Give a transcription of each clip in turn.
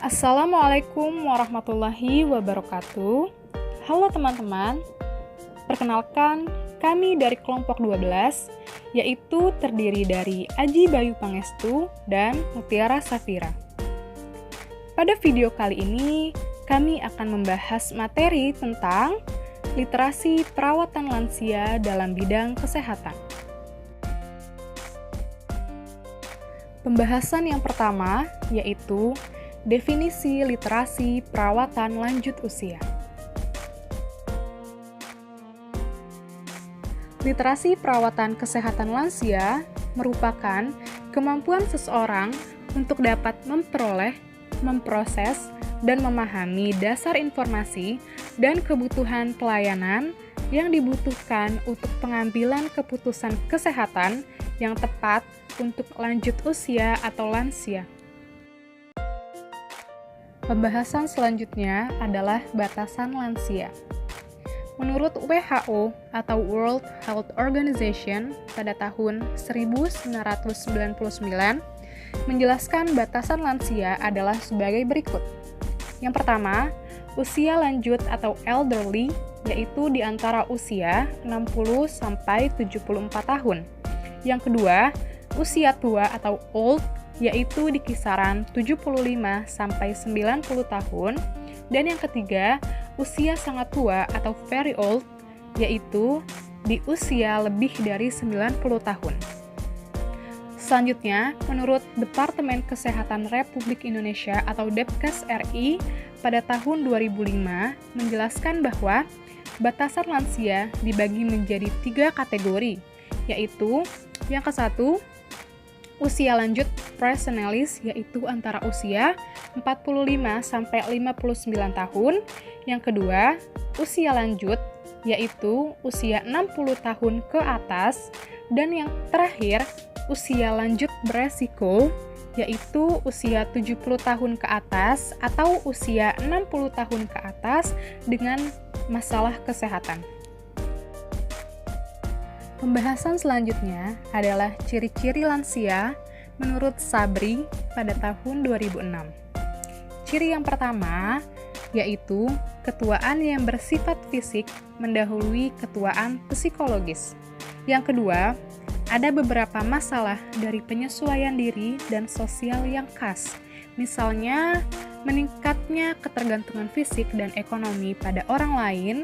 Assalamualaikum warahmatullahi wabarakatuh. Halo teman-teman, perkenalkan kami dari kelompok 12, yaitu terdiri dari Aji Bayu Pangestu dan Mutiara Safira. Pada video kali ini, kami akan membahas materi tentang literasi perawatan lansia dalam bidang kesehatan. Pembahasan yang pertama yaitu definisi literasi perawatan lanjut usia. Literasi perawatan kesehatan lansia merupakan kemampuan seseorang untuk dapat memperoleh, memproses, dan memahami dasar informasi dan kebutuhan pelayanan yang dibutuhkan untuk pengambilan keputusan kesehatan yang tepat untuk lanjut usia atau lansia. Pembahasan selanjutnya adalah batasan lansia. Menurut WHO atau World Health Organization pada tahun 1999, menjelaskan batasan lansia adalah sebagai berikut. Yang pertama, usia lanjut atau elderly, yaitu di antara usia 60 sampai 74 tahun. Yang kedua, usia tua atau old, yaitu di kisaran 75 sampai 90 tahun. Dan yang ketiga, usia sangat tua atau very old, yaitu di usia lebih dari 90 tahun. Selanjutnya, menurut Departemen Kesehatan Republik Indonesia atau Depkes RI pada tahun 2005 menjelaskan bahwa batasan lansia dibagi menjadi 3 kategori, yaitu yang ke-1, usia lanjut pre-senalis, yaitu antara usia 45 sampai 59 tahun. Yang kedua, usia lanjut, yaitu usia 60 tahun ke atas. Dan yang terakhir, usia lanjut beresiko, yaitu usia 70 tahun ke atas atau usia 60 tahun ke atas dengan masalah kesehatan. Pembahasan selanjutnya adalah ciri-ciri lansia menurut Sabri pada tahun 2006. Ciri yang pertama yaitu ketuaan yang bersifat fisik mendahului ketuaan psikologis. Yang kedua, ada beberapa masalah dari penyesuaian diri dan sosial yang khas. Misalnya, meningkatnya ketergantungan fisik dan ekonomi pada orang lain,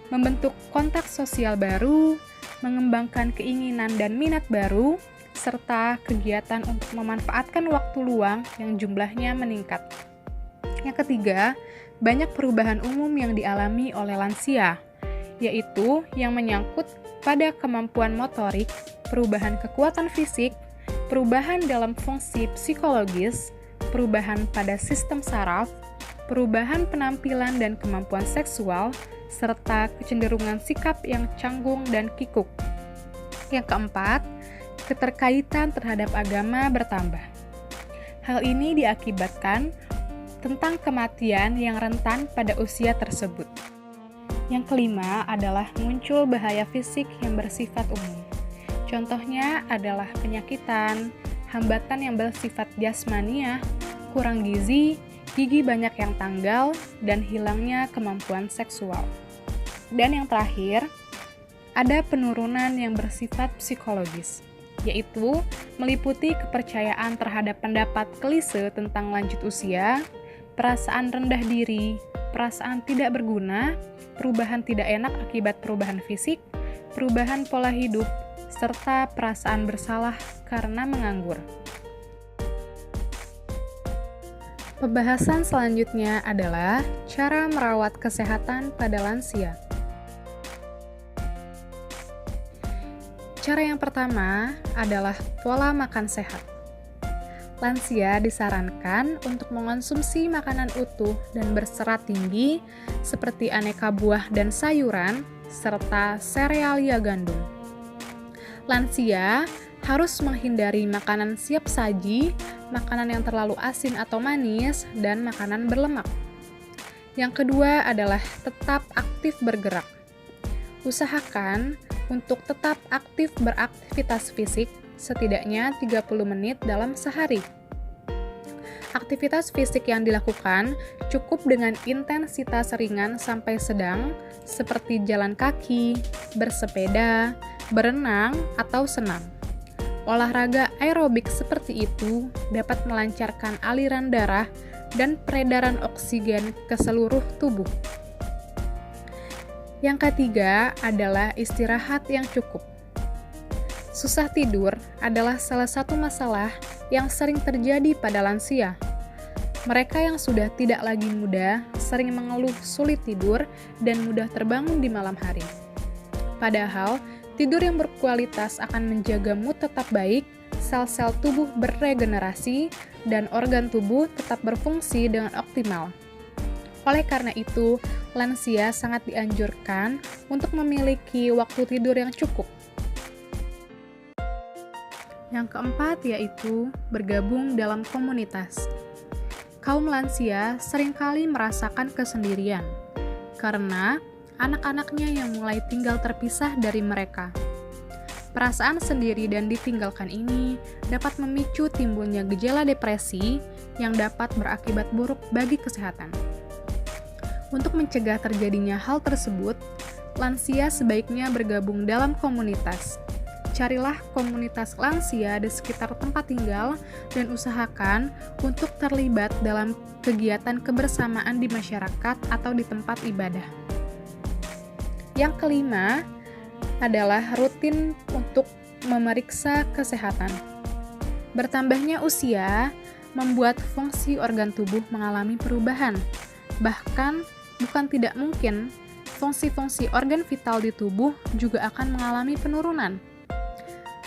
membentuk kontak sosial baru, mengembangkan keinginan dan minat baru, serta kegiatan untuk memanfaatkan waktu luang yang jumlahnya meningkat. Yang ketiga, banyak perubahan umum yang dialami oleh lansia, yaitu yang menyangkut pada kemampuan motorik, perubahan kekuatan fisik, perubahan dalam fungsi psikologis, perubahan pada sistem saraf, perubahan penampilan dan kemampuan seksual, serta kecenderungan sikap yang canggung dan kikuk. Yang keempat, keterkaitan terhadap agama bertambah. Hal ini diakibatkan tentang kematian yang rentan pada usia tersebut. Yang kelima adalah muncul bahaya fisik yang bersifat umum. Contohnya adalah penyakitan, hambatan yang bersifat jasmaniah, kurang gizi, gigi banyak yang tanggal, dan hilangnya kemampuan seksual. Dan yang terakhir, ada penurunan yang bersifat psikologis, yaitu meliputi kepercayaan terhadap pendapat klise tentang lanjut usia, perasaan rendah diri, perasaan tidak berguna, perubahan tidak enak akibat perubahan fisik, perubahan pola hidup, serta perasaan bersalah karena menganggur. Pembahasan selanjutnya adalah cara merawat kesehatan pada lansia. Cara yang pertama adalah pola makan sehat. Lansia disarankan untuk mengonsumsi makanan utuh dan berserat tinggi seperti aneka buah dan sayuran, serta serealia gandum. Lansia harus menghindari makanan siap saji, makanan yang terlalu asin atau manis, dan makanan berlemak. Yang kedua adalah tetap aktif bergerak. Usahakan untuk tetap aktif beraktivitas fisik setidaknya 30 menit dalam sehari. Aktivitas fisik yang dilakukan cukup dengan intensitas ringan sampai sedang, seperti jalan kaki, bersepeda, berenang, atau senam. Olahraga aerobik seperti itu dapat melancarkan aliran darah dan peredaran oksigen ke seluruh tubuh. Yang ketiga adalah istirahat yang cukup. Susah tidur adalah salah satu masalah yang sering terjadi pada lansia. Mereka yang sudah tidak lagi muda sering mengeluh sulit tidur dan mudah terbangun di malam hari. Padahal, tidur yang berkualitas akan menjaga mood tetap baik, sel-sel tubuh beregenerasi, dan organ tubuh tetap berfungsi dengan optimal. Oleh karena itu, lansia sangat dianjurkan untuk memiliki waktu tidur yang cukup. Yang keempat yaitu bergabung dalam komunitas. Kaum lansia seringkali merasakan kesendirian, karena anak-anaknya yang mulai tinggal terpisah dari mereka. Perasaan sendiri dan ditinggalkan ini dapat memicu timbulnya gejala depresi yang dapat berakibat buruk bagi kesehatan. Untuk mencegah terjadinya hal tersebut, lansia sebaiknya bergabung dalam komunitas. Carilah komunitas lansia di sekitar tempat tinggal dan usahakan untuk terlibat dalam kegiatan kebersamaan di masyarakat atau di tempat ibadah. Yang kelima adalah rutin untuk memeriksa kesehatan. Bertambahnya usia membuat fungsi organ tubuh mengalami perubahan. Bahkan, bukan tidak mungkin, fungsi-fungsi organ vital di tubuh juga akan mengalami penurunan.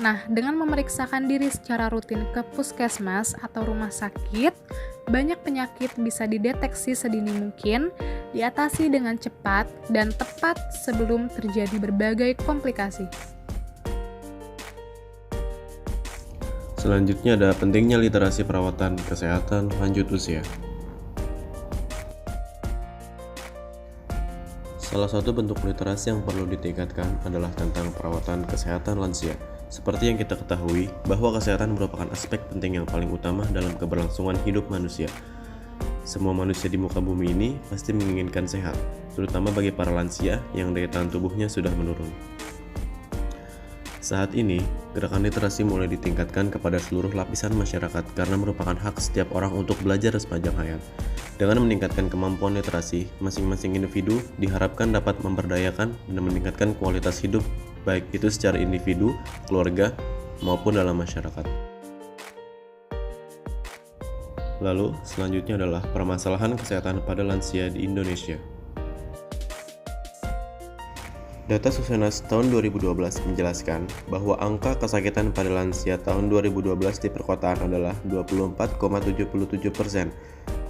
Nah, dengan memeriksakan diri secara rutin ke puskesmas atau rumah sakit, banyak penyakit bisa dideteksi sedini mungkin, diatasi dengan cepat dan tepat sebelum terjadi berbagai komplikasi. Selanjutnya ada pentingnya literasi perawatan kesehatan lanjut usia. Salah satu bentuk literasi yang perlu ditingkatkan adalah tentang perawatan kesehatan lansia. Seperti yang kita ketahui, bahwa kesehatan merupakan aspek penting yang paling utama dalam keberlangsungan hidup manusia. Semua manusia di muka bumi ini pasti menginginkan sehat, terutama bagi para lansia yang daya tahan tubuhnya sudah menurun. Saat ini, gerakan literasi mulai ditingkatkan kepada seluruh lapisan masyarakat karena merupakan hak setiap orang untuk belajar sepanjang hayat. Dengan meningkatkan kemampuan literasi, masing-masing individu diharapkan dapat memberdayakan dan meningkatkan kualitas hidup, baik itu secara individu, keluarga, maupun dalam masyarakat. Lalu, selanjutnya adalah permasalahan kesehatan pada lansia di Indonesia. Data Susenas tahun 2012 menjelaskan bahwa angka kesakitan pada lansia tahun 2012 di perkotaan adalah 24,77%.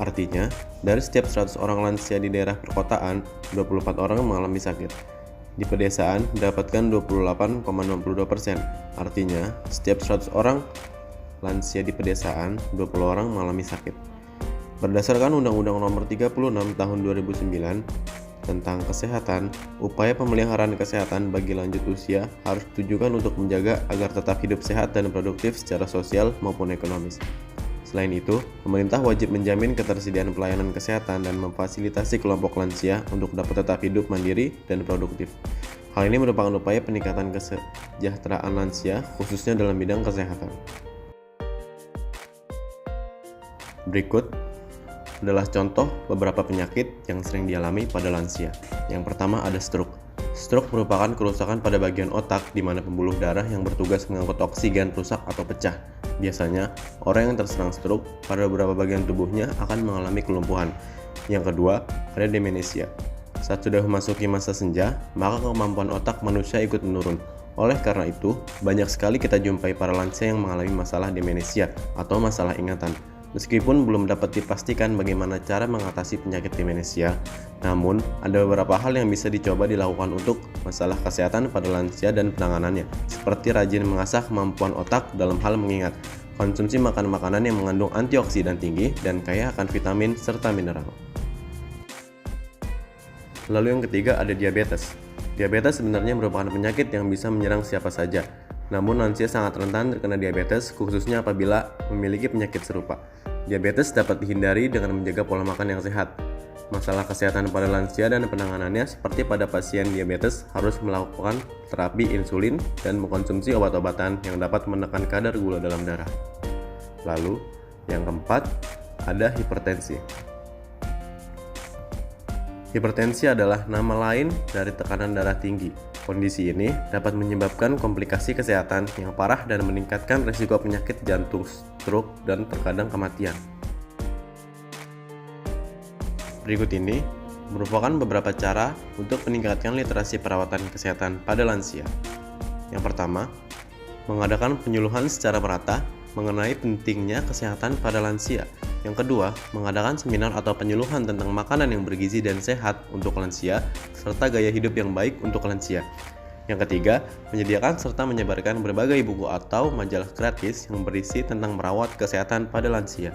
Artinya, dari setiap 100 orang lansia di daerah perkotaan, 24 orang mengalami sakit. Di pedesaan mendapatkan 28,62%. Artinya, setiap 100 orang lansia di pedesaan, 20 orang mengalami sakit. Berdasarkan Undang-Undang Nomor 36 Tahun 2009 tentang kesehatan, upaya pemeliharaan kesehatan bagi lanjut usia harus ditujukan untuk menjaga agar tetap hidup sehat dan produktif secara sosial maupun ekonomis. Selain itu, pemerintah wajib menjamin ketersediaan pelayanan kesehatan dan memfasilitasi kelompok lansia untuk dapat tetap hidup mandiri dan produktif. Hal ini merupakan upaya peningkatan kesejahteraan lansia, khususnya dalam bidang kesehatan. Berikut adalah contoh beberapa penyakit yang sering dialami pada lansia. Yang pertama ada stroke. Stroke merupakan kerusakan pada bagian otak di mana pembuluh darah yang bertugas mengangkut oksigen rusak atau pecah. Biasanya, orang yang terserang stroke pada beberapa bagian tubuhnya akan mengalami kelumpuhan. Yang kedua, ada demensia. Saat sudah memasuki masa senja, maka kemampuan otak manusia ikut menurun. Oleh karena itu, banyak sekali kita jumpai para lansia yang mengalami masalah demensia atau masalah ingatan. Meskipun belum dapat dipastikan bagaimana cara mengatasi penyakit demensia, namun ada beberapa hal yang bisa dicoba dilakukan untuk masalah kesehatan pada lansia dan penanganannya, seperti rajin mengasah kemampuan otak dalam hal mengingat, konsumsi makanan-makanan yang mengandung antioksidan tinggi dan kaya akan vitamin serta mineral. Lalu yang ketiga ada diabetes. Diabetes sebenarnya merupakan penyakit yang bisa menyerang siapa saja. Namun lansia sangat rentan terkena diabetes, khususnya apabila memiliki penyakit serupa. Diabetes dapat dihindari dengan menjaga pola makan yang sehat. Masalah kesehatan pada lansia dan penanganannya seperti pada pasien diabetes harus melakukan terapi insulin dan mengkonsumsi obat-obatan yang dapat menekan kadar gula dalam darah. Lalu, yang keempat, ada hipertensi. Hipertensi adalah nama lain dari tekanan darah tinggi. Kondisi ini dapat menyebabkan komplikasi kesehatan yang parah dan meningkatkan risiko penyakit jantung, stroke, dan terkadang kematian. Berikut ini merupakan beberapa cara untuk meningkatkan literasi perawatan kesehatan pada lansia. Yang pertama, mengadakan penyuluhan secara merata mengenai pentingnya kesehatan pada lansia. Yang kedua, mengadakan seminar atau penyuluhan tentang makanan yang bergizi dan sehat untuk lansia, serta gaya hidup yang baik untuk lansia. Yang ketiga, menyediakan serta menyebarkan berbagai buku atau majalah gratis yang berisi tentang merawat kesehatan pada lansia.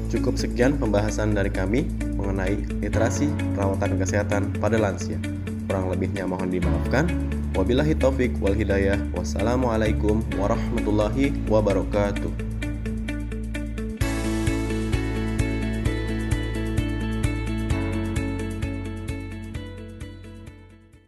Cukup sekian pembahasan dari kami mengenai literasi perawatan kesehatan pada lansia. Kurang lebihnya mohon dimaafkan. Wabillahi taufik wal hidayah. Wassalamualaikum warahmatullahi wabarakatuh.